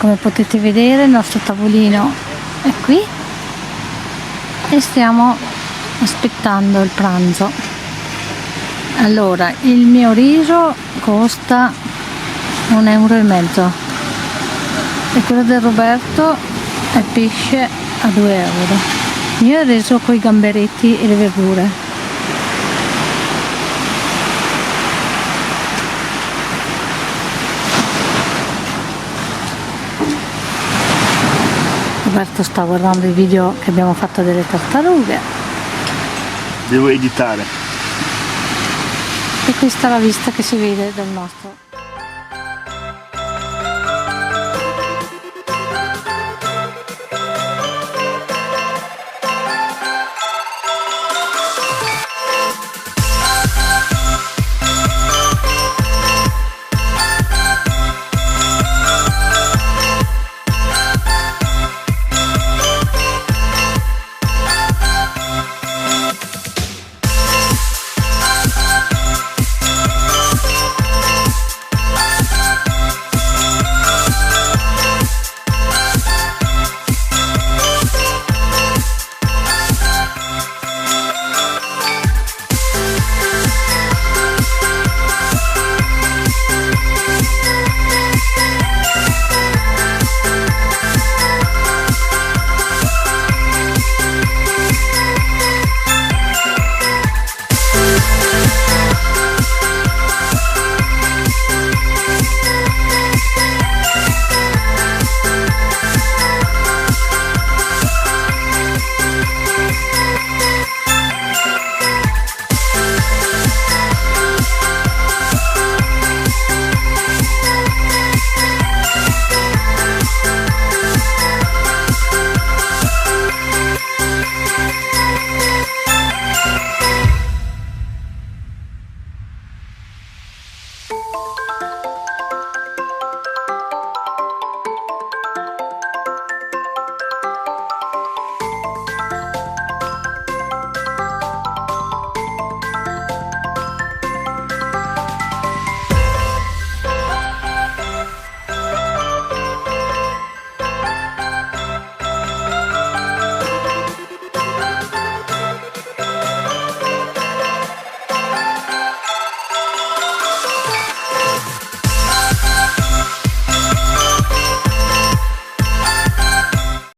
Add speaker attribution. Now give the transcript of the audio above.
Speaker 1: come potete vedere il nostro tavolino è qui e stiamo aspettando il pranzo. Allora, il mio riso costa 1,5 € e quello del Roberto è pesce a 2 €. Io ho riso con i gamberetti e le verdure. Roberto sta guardando i video che abbiamo fatto delle tartarughe.
Speaker 2: Devo editare.
Speaker 1: E questa è la vista che si vede dal nostro